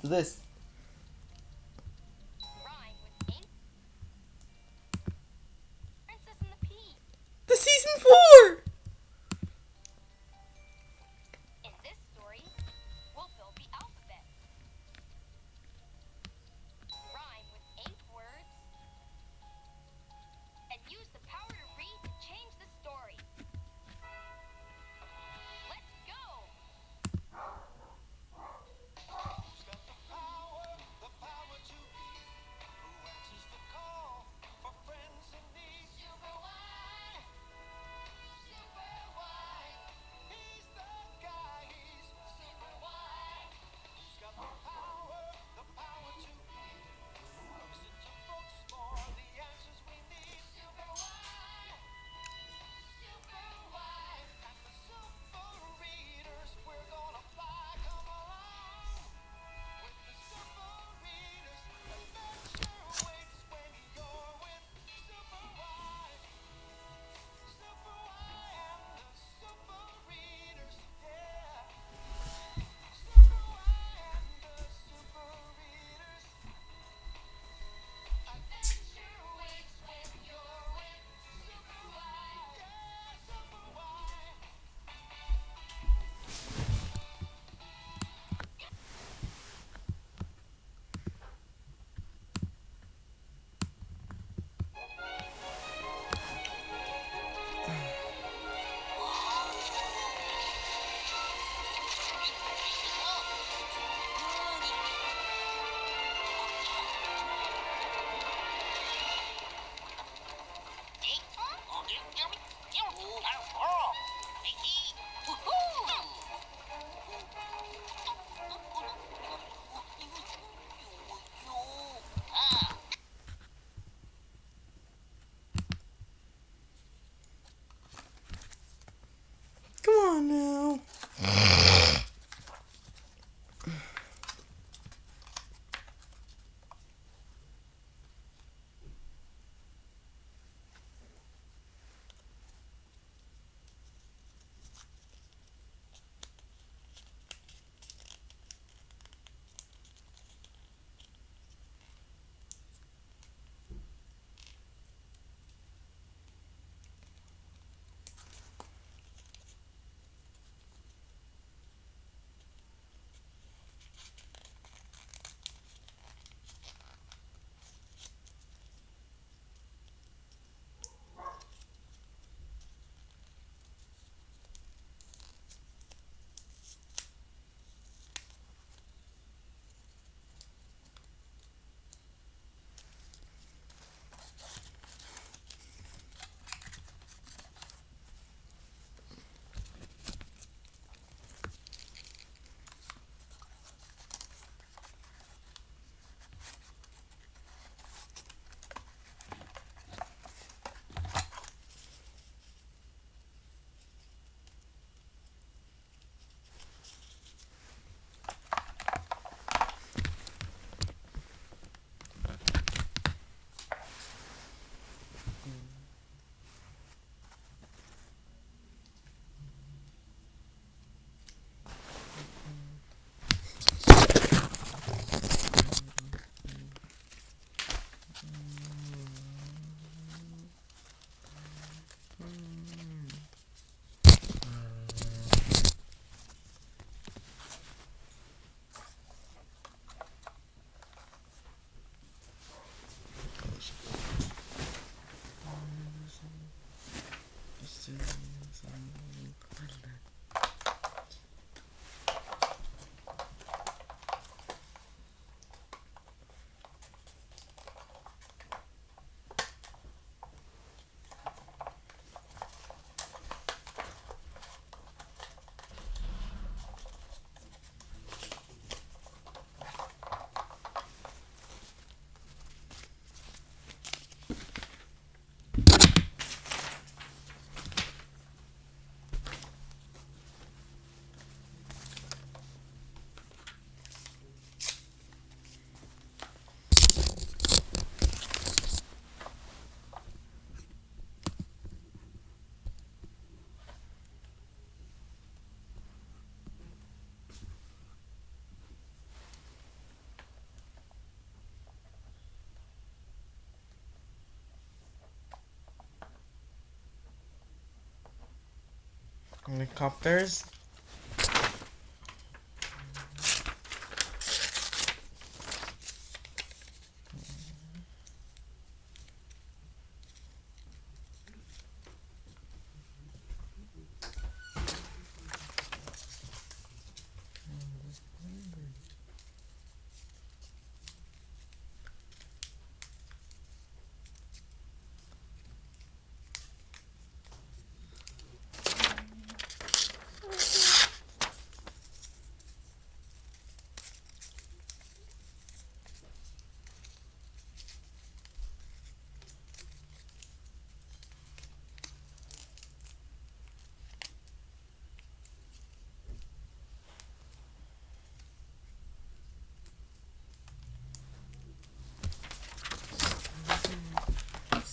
this. Rhyme with ink. Princess and the Pea. The season 4! In this story, we'll build the alphabet. Rhyme with ink words. And use the power to read to change the story. Let's go! Who's got the power Helicopters.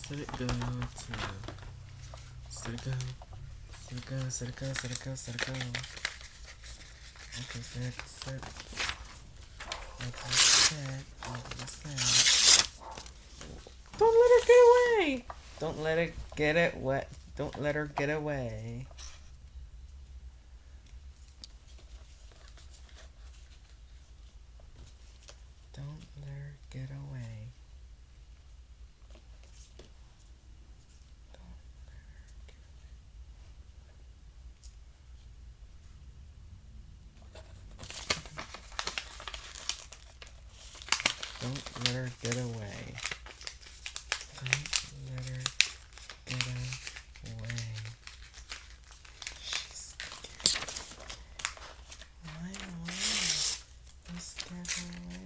Let it go to. Let it go. Let it go. Let it go. Let it go. Let it go. Okay, set. Okay, set. Don't let her get away. Don't let her get it wet. Don't let her get away. Don't let her get away. Don't let her get away. Don't let her get away. She's scared. Why? Let's get her away.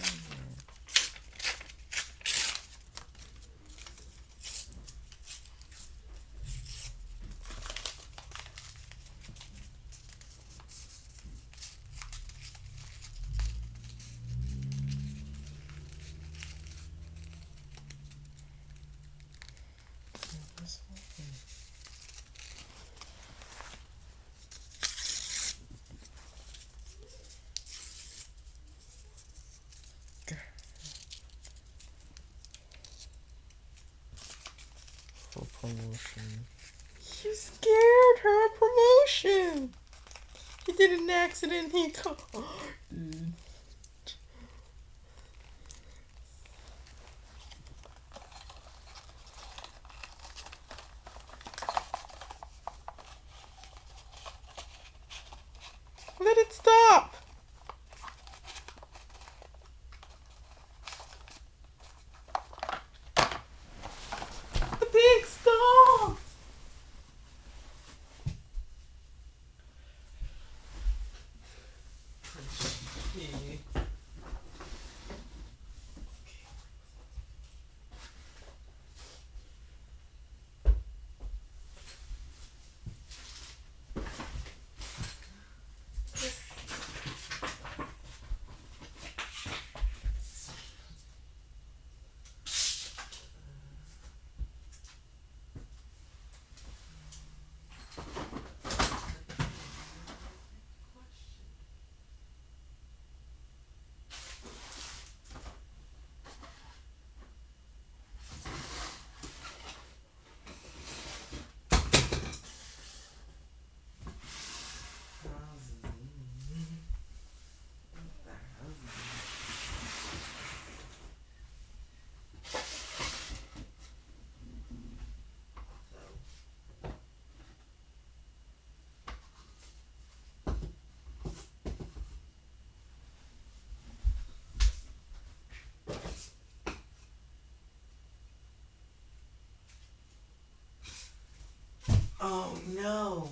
This way. For promotion. You scared her of promotion. He did an accident. He got. Let it stop. The pig stopped. Oh no.